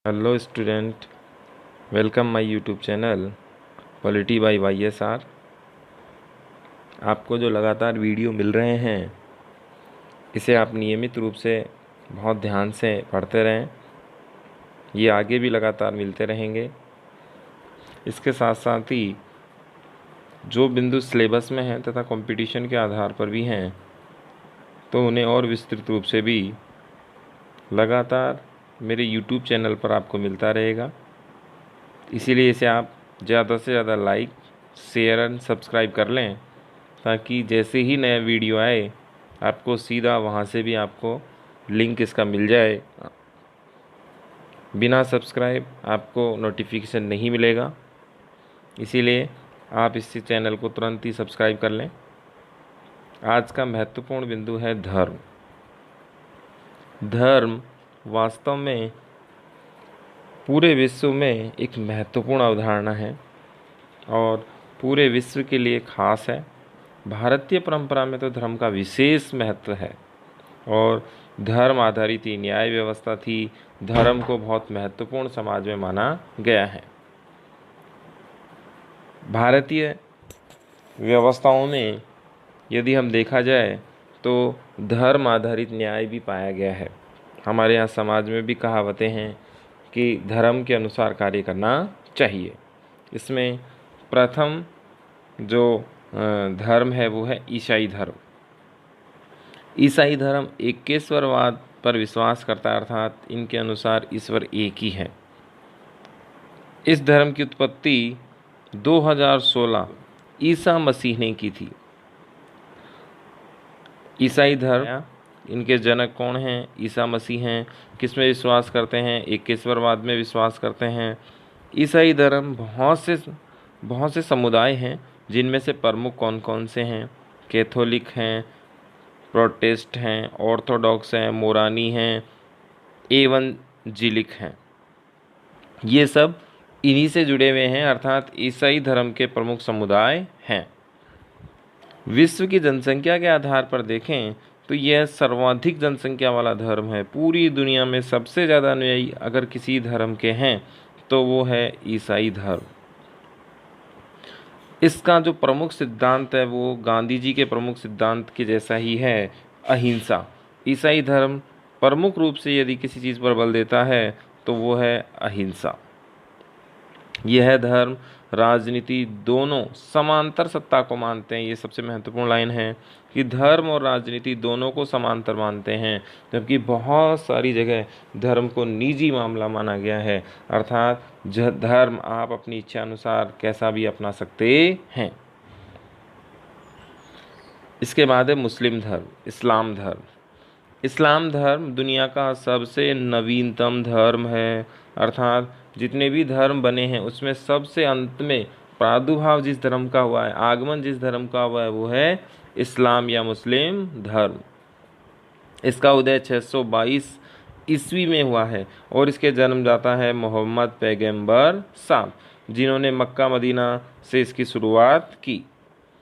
Hello student, welcome my YouTube channel polity bye YSR। आपको जो लगातार वीडियो मिल रहे हैं इसे आप नियमित रूप से बहुत ध्यान से पढ़ते रहें। ये आगे भी लगातार मिलते रहेंगे। इसके साथ साथ ही जो बिंदु सिलेबस में हैं तथा कंपटीशन के आधार पर भी हैं तो उन्हें और विस्तृत रूप से भी लगातार मेरे यूट्यूब चैनल पर आपको मिलता रहेगा। इसीलिए इसे आप ज़्यादा से ज़्यादा लाइक, शेयर एंड सब्सक्राइब कर लें ताकि जैसे ही नया वीडियो आए आपको सीधा वहाँ से भी आपको लिंक इसका मिल जाए। बिना सब्सक्राइब आपको नोटिफिकेशन नहीं मिलेगा, इसीलिए आप इस चैनल को तुरंत ही सब्सक्राइब कर लें। आज का महत्वपूर्ण बिंदु है धर्म। धर्म वास्तव में पूरे विश्व में एक महत्वपूर्ण अवधारणा है और पूरे विश्व के लिए खास है। भारतीय परंपरा में तो धर्म का विशेष महत्व है और धर्म आधारित ही न्याय व्यवस्था थी। धर्म को बहुत महत्वपूर्ण समाज में माना गया है। भारतीय व्यवस्थाओं में यदि हम देखा जाए तो धर्म आधारित न्याय भी पाया गया है। हमारे यहाँ समाज में भी कहावतें हैं कि धर्म के अनुसार कार्य करना चाहिए। इसमें प्रथम जो धर्म है वो है ईसाई धर्म। ईसाई धर्म एकेश्वरवाद पर विश्वास करता है, अर्थात इनके अनुसार ईश्वर एक ही है। इस धर्म की उत्पत्ति 2016 ईसा मसीह ने की थी। ईसाई धर्म, इनके जनक कौन हैं? ईसा मसीह हैं। किस में विश्वास करते हैं? एकेश्वरवाद में विश्वास करते हैं। ईसाई धर्म बहुत से समुदाय हैं, जिनमें से प्रमुख कौन कौन से हैं? कैथोलिक हैं, प्रोटेस्ट हैं, ऑर्थोडॉक्स हैं, मोरानी हैं, एवंजेलिक हैं। ये सब इन्हीं से जुड़े हुए हैं, अर्थात ईसाई धर्म के प्रमुख समुदाय हैं। विश्व की जनसंख्या के आधार पर देखें तो यह सर्वाधिक जनसंख्या वाला धर्म है। पूरी दुनिया में सबसे ज़्यादा अनुयायी अगर किसी धर्म के हैं तो वो है ईसाई धर्म। इसका जो प्रमुख सिद्धांत है वो गांधी जी के प्रमुख सिद्धांत के जैसा ही है, अहिंसा। ईसाई धर्म प्रमुख रूप से यदि किसी चीज़ पर बल देता है तो वो है अहिंसा। यह धर्म राजनीति दोनों समांतर सत्ता को मानते हैं। ये सबसे महत्वपूर्ण लाइन है कि धर्म और राजनीति दोनों को समांतर मानते हैं, जबकि बहुत सारी जगह धर्म को निजी मामला माना गया है, अर्थात धर्म आप अपनी इच्छा अनुसार कैसा भी अपना सकते हैं। इसके बाद है मुस्लिम धर्म, इस्लाम धर्म। इस्लाम धर्म दुनिया का सबसे नवीनतम धर्म है, अर्थात जितने भी धर्म बने हैं उसमें सबसे अंत में प्रादुर्भाव जिस धर्म का हुआ है, आगमन जिस धर्म का हुआ है वो है इस्लाम या मुस्लिम धर्म। इसका उदय 622 ईस्वी में हुआ है और इसके जन्मदाता है मोहम्मद पैगंबर साहब, जिन्होंने मक्का मदीना से इसकी शुरुआत की।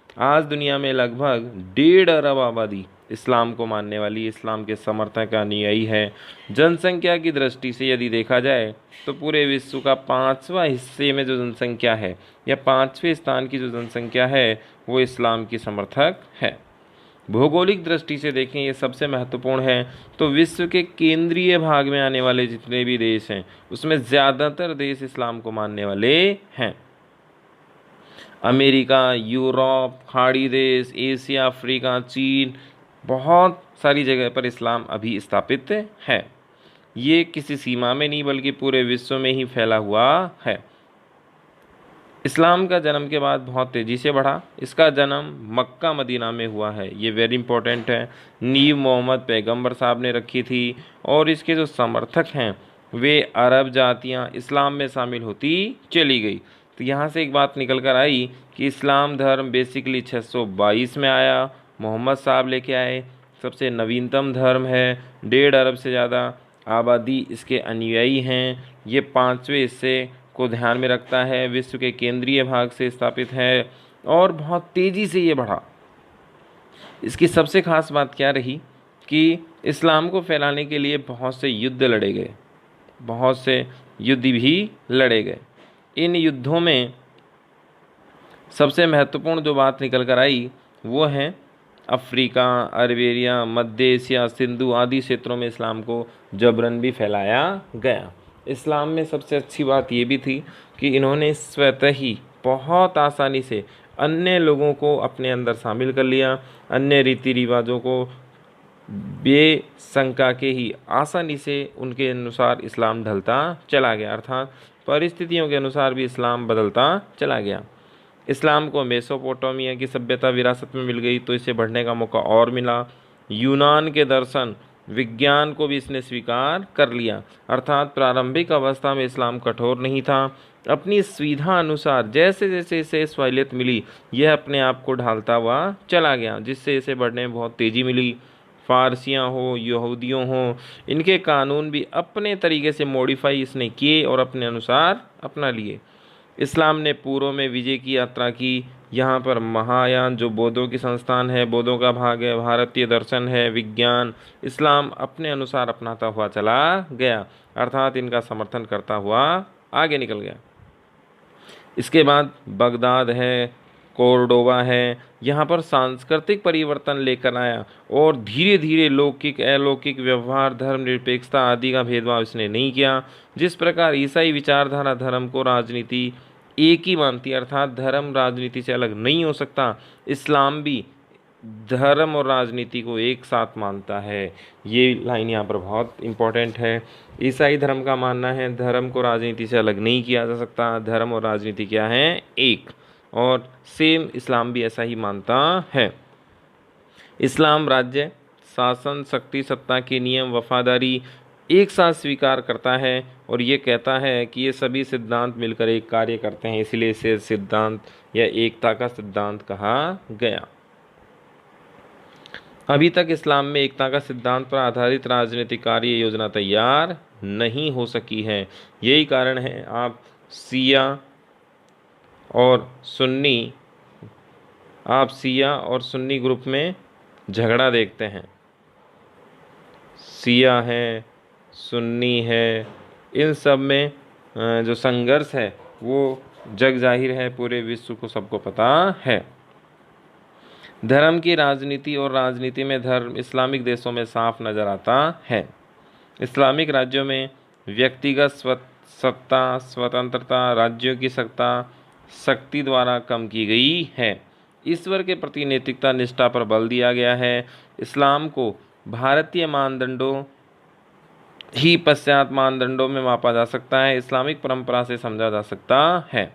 आज दुनिया में लगभग 1.5 अरब आबादी इस्लाम को मानने वाली, इस्लाम के समर्थक अनुयायी है। जनसंख्या की दृष्टि से यदि देखा जाए तो पूरे विश्व का 5वां हिस्से में जो जनसंख्या है या 5वें स्थान की जो जनसंख्या है वो इस्लाम की समर्थक है। भौगोलिक दृष्टि से देखें, ये सबसे महत्वपूर्ण है, तो विश्व के केंद्रीय भाग में आने वाले जितने भी देश हैं उसमें ज़्यादातर देश इस्लाम को मानने वाले हैं। अमेरिका, यूरोप, खाड़ी देश, एशिया, अफ्रीका, चीन, बहुत सारी जगह पर इस्लाम अभी स्थापित है। ये किसी सीमा में नहीं बल्कि पूरे विश्व में ही फैला हुआ है। इस्लाम का जन्म के बाद बहुत तेज़ी से बढ़ा। इसका जन्म मक्का मदीना में हुआ है, ये वेरी इंपॉर्टेंट है। नींव मोहम्मद पैगंबर साहब ने रखी थी और इसके जो समर्थक हैं वे अरब जातियाँ इस्लाम में शामिल होती चली गई। तो यहाँ से एक बात निकल कर आई कि इस्लाम धर्म बेसिकली 622 में आया, मोहम्मद साहब लेके आए। सबसे नवीनतम धर्म है, 1.5 अरब से ज़्यादा आबादी इसके अनुयायी हैं। ये 5वें हिस्से को ध्यान में रखता है, विश्व के केंद्रीय भाग से स्थापित है और बहुत तेज़ी से ये बढ़ा। इसकी सबसे खास बात क्या रही कि इस्लाम को फैलाने के लिए बहुत से युद्ध लड़े गए, बहुत से युद्ध भी लड़े गए। इन युद्धों में सबसे महत्वपूर्ण जो बात निकल कर आई वो है अफ्रीका, अरबेरिया, मध्य एशिया, सिंधु आदि क्षेत्रों में इस्लाम को जबरन भी फैलाया गया। इस्लाम में सबसे अच्छी बात ये भी थी कि इन्होंने स्वतः ही बहुत आसानी से अन्य लोगों को अपने अंदर शामिल कर लिया। अन्य रीति रिवाजों को बेशंका के ही आसानी से उनके अनुसार इस्लाम ढलता चला गया, अर्थात परिस्थितियों के अनुसार भी इस्लाम बदलता चला गया। इस्लाम को मेसोपोटामिया की सभ्यता विरासत में मिल गई तो इसे बढ़ने का मौका और मिला। यूनान के दर्शन विज्ञान को भी इसने स्वीकार कर लिया, अर्थात प्रारंभिक अवस्था में इस्लाम कठोर नहीं था। अपनी सुविधा अनुसार जैसे जैसे इसे सहूलियत मिली यह अपने आप को ढालता हुआ चला गया, जिससे इसे बढ़ने में बहुत तेज़ी मिली। फारसियाँ हो, यहूदियों हो, इनके कानून भी अपने तरीके से मॉडिफाई इसने किए और अपने अनुसार अपना लिए। इस्लाम ने पूर्व में विजय की यात्रा की। यहाँ पर महायान जो बौद्धों की संस्थान है, बौद्धों का भाग है, भारतीय दर्शन है, विज्ञान, इस्लाम अपने अनुसार अपनाता हुआ चला गया, अर्थात इनका समर्थन करता हुआ आगे निकल गया। इसके बाद बगदाद है, कोर्डोबा है, यहाँ पर सांस्कृतिक परिवर्तन लेकर आया और धीरे धीरे लौकिक अलौकिक व्यवहार, धर्मनिरपेक्षता आदि का भेदभाव इसने नहीं किया। जिस प्रकार ईसाई विचारधारा धर्म को राजनीति एक ही मानती है, अर्थात धर्म राजनीति से अलग नहीं हो सकता, इस्लाम भी धर्म और राजनीति को एक साथ मानता है। ये लाइन यहाँ पर बहुत इम्पोर्टेंट है। ईसाई धर्म का मानना है धर्म को राजनीति से अलग नहीं किया जा सकता, धर्म और राजनीति क्या है, एक, और सेम इस्लाम भी ऐसा ही मानता है। इस्लाम राज्य, शासन, शक्ति, सत्ता के नियम, वफादारी एक साथ स्वीकार करता है और ये कहता है कि ये सभी सिद्धांत मिलकर एक कार्य करते हैं, इसलिए इसे सिद्धांत या एकता का सिद्धांत कहा गया। अभी तक इस्लाम में एकता का सिद्धांत पर आधारित राजनीतिक कार्य योजना तैयार नहीं हो सकी है। यही कारण है आप शिया और सुन्नी ग्रुप में झगड़ा देखते हैं। शिया है, सुन्नी है, इन सब में जो संघर्ष है वो जग जाहिर है, पूरे विश्व को सबको पता है। धर्म की राजनीति और राजनीति में धर्म इस्लामिक देशों में साफ नज़र आता है। इस्लामिक राज्यों में व्यक्तिगत सत्ता, स्वतंत्रता, राज्यों की सत्ता शक्ति द्वारा कम की गई है। ईश्वर के प्रति नैतिकता निष्ठा पर बल दिया गया है। इस्लाम को भारतीय मानदंडों ही पाश्चात्य मानदंडों में मापा जा सकता है, इस्लामिक परंपरा से समझा जा सकता है।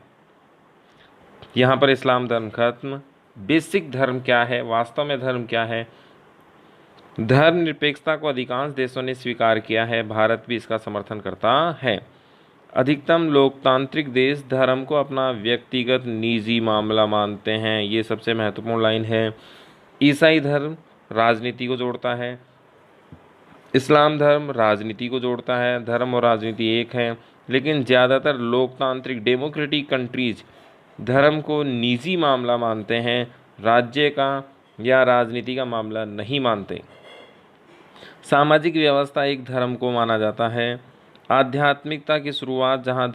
यहाँ पर इस्लाम धर्म खत्म। बेसिक धर्म क्या है, वास्तव में धर्म क्या है? धर्मनिरपेक्षता को अधिकांश देशों ने स्वीकार किया है, भारत भी इसका समर्थन करता है। अधिकतम लोकतांत्रिक देश धर्म को अपना व्यक्तिगत निजी मामला मानते हैं, ये सबसे महत्वपूर्ण लाइन है। ईसाई धर्म राजनीति को जोड़ता है, इस्लाम धर्म राजनीति को जोड़ता है। धर्म और राजनीति एक है, लेकिन ज़्यादातर लोकतांत्रिक डेमोक्रेटिक कंट्रीज धर्म को निजी मामला मानते हैं, राज्य का या राजनीति का मामला नहीं मानते। सामाजिक व्यवस्था एक धर्म को माना जाता है। आध्यात्मिकता की शुरुआत जहाँ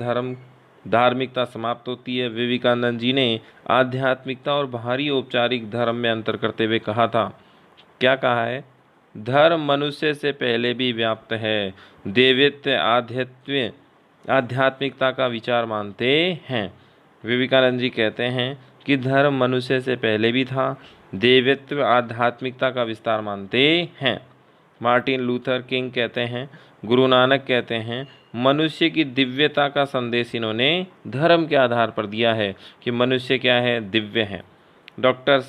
धार्मिकता समाप्त होती है। विवेकानंद जी ने आध्यात्मिकता और बाहरी औपचारिक धर्म में अंतर करते हुए कहा था, क्या कहा है? धर्म मनुष्य से पहले भी व्याप्त है। देवत्व आध्यात्मिकता का विचार मानते हैं। विवेकानंद जी कहते हैं कि धर्म मनुष्य से पहले भी था, देवत्व आध्यात्मिकता का विस्तार मानते हैं। मार्टिन लूथर किंग कहते हैं, गुरु नानक कहते हैं, मनुष्य की दिव्यता का संदेश इन्होंने धर्म के आधार पर दिया है कि मनुष्य क्या है, दिव्य है। डॉक्टर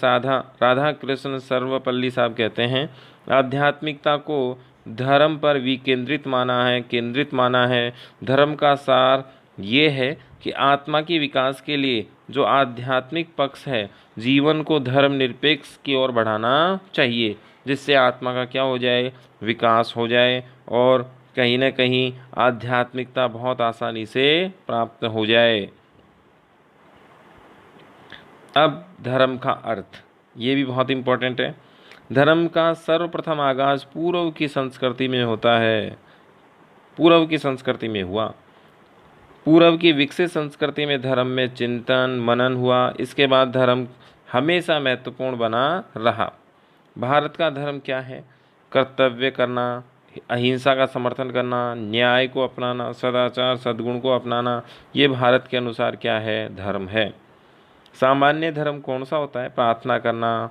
राधा कृष्ण सर्वपल्ली साहब कहते हैं, आध्यात्मिकता को धर्म पर विकेंद्रित माना है। धर्म का सार ये है कि आत्मा के विकास के लिए जो आध्यात्मिक पक्ष है, जीवन को धर्मनिरपेक्ष की ओर बढ़ाना चाहिए, जिससे आत्मा का क्या हो जाए, विकास हो जाए और कहीं न कहीं आध्यात्मिकता बहुत आसानी से प्राप्त हो जाए। अब धर्म का अर्थ, ये भी बहुत इम्पोर्टेंट है। धर्म का सर्वप्रथम आगाज पूर्व की संस्कृति में होता है। पूर्व की संस्कृति में हुआ। पूर्व की विकसित संस्कृति में धर्म में चिंतन मनन हुआ। इसके बाद धर्म हमेशा महत्वपूर्ण बना रहा। भारत का धर्म क्या है? कर्तव्य करना, अहिंसा का समर्थन करना, न्याय को अपनाना, सदाचार सद्गुण को अपनाना, ये भारत के अनुसार क्या है? धर्म है। सामान्य धर्म कौन सा होता है? प्रार्थना करना,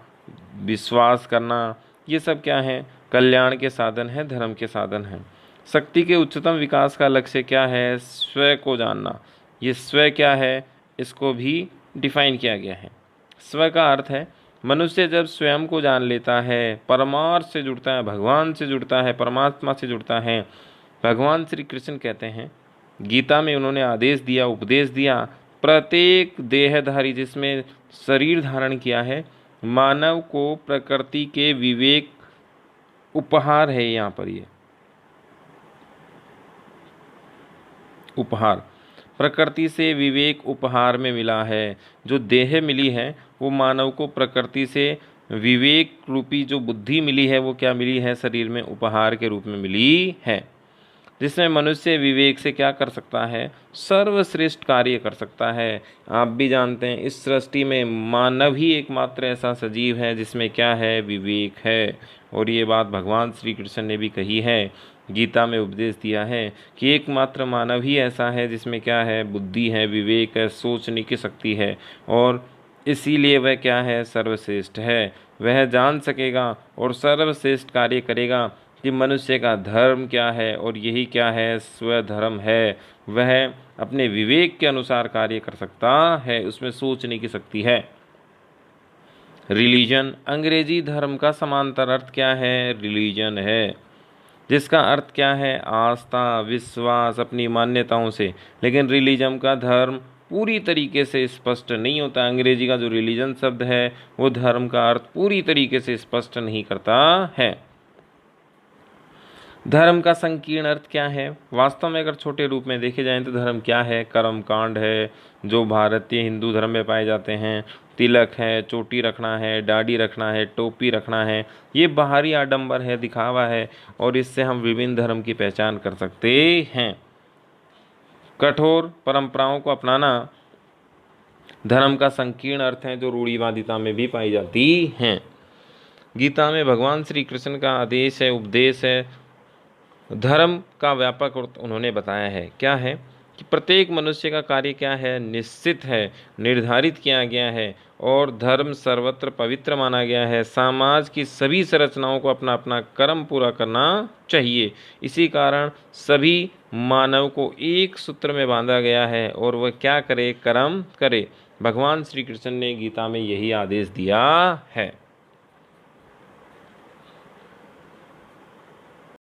विश्वास करना, ये सब क्या है? कल्याण के साधन है, धर्म के साधन हैं। शक्ति के उच्चतम विकास का लक्ष्य क्या है? स्व को जानना। ये स्व क्या है? इसको भी डिफाइन किया गया है। स्व का अर्थ है मनुष्य जब स्वयं को जान लेता है, परमार्थ से जुड़ता है, भगवान से जुड़ता है, परमात्मा से जुड़ता है। भगवान श्री कृष्ण कहते हैं, गीता में उन्होंने आदेश दिया, उपदेश दिया, प्रत्येक देहधारी जिसमें शरीर धारण किया है, मानव को प्रकृति के विवेक उपहार है। यहाँ पर ये उपहार प्रकृति से विवेक उपहार में मिला है। जो देह मिली है वो मानव को प्रकृति से विवेक रूपी जो बुद्धि मिली है वो क्या मिली है? शरीर में उपहार के रूप में मिली है, जिसमें मनुष्य विवेक से क्या कर सकता है? सर्वश्रेष्ठ कार्य कर सकता है। आप भी जानते हैं इस सृष्टि में मानव ही एकमात्र ऐसा सजीव है जिसमें क्या है? विवेक है। और ये बात भगवान श्री कृष्ण ने भी कही है, गीता में उपदेश दिया है कि एकमात्र मानव ही ऐसा है जिसमें क्या है? बुद्धि है, विवेक है, सोचने की शक्ति है, और इसीलिए वह क्या है? सर्वश्रेष्ठ है। वह जान सकेगा और सर्वश्रेष्ठ कार्य करेगा कि मनुष्य का धर्म क्या है, और यही क्या है? स्वधर्म है। वह अपने विवेक के अनुसार कार्य कर सकता है, उसमें सोचने की शक्ति है। रिलीजन, अंग्रेजी धर्म का समांतर अर्थ क्या है? रिलीजन है, जिसका अर्थ क्या है? आस्था, विश्वास, अपनी मान्यताओं से। लेकिन रिलीजन का धर्म पूरी तरीके से स्पष्ट नहीं होता। अंग्रेजी का जो रिलीजन शब्द है वो धर्म का अर्थ पूरी तरीके से स्पष्ट नहीं करता है। धर्म का संकीर्ण अर्थ क्या है? वास्तव में अगर छोटे रूप में देखे जाएं तो धर्म क्या है? कर्म कांड है जो भारतीय हिंदू धर्म में पाए जाते हैं। तिलक है, चोटी रखना है, दाढ़ी रखना है, टोपी रखना है, ये बाहरी आडंबर है, दिखावा है, और इससे हम विभिन्न धर्म की पहचान कर सकते हैं। कठोर परंपराओं को अपनाना धर्म का संकीर्ण अर्थ है जो रूढ़िवादिता में भी पाई जाती हैं। गीता में भगवान श्री कृष्ण का आदेश है, उपदेश है, धर्म का व्यापक अर्थ उन्होंने बताया है। क्या है कि प्रत्येक मनुष्य का कार्य क्या है? निश्चित है, निर्धारित किया गया है, और धर्म सर्वत्र पवित्र माना गया है। समाज की सभी संरचनाओं को अपना अपना कर्म पूरा करना चाहिए। इसी कारण सभी मानव को एक सूत्र में बांधा गया है, और वह क्या करे? कर्म करे। भगवान श्री कृष्ण ने गीता में यही आदेश दिया है।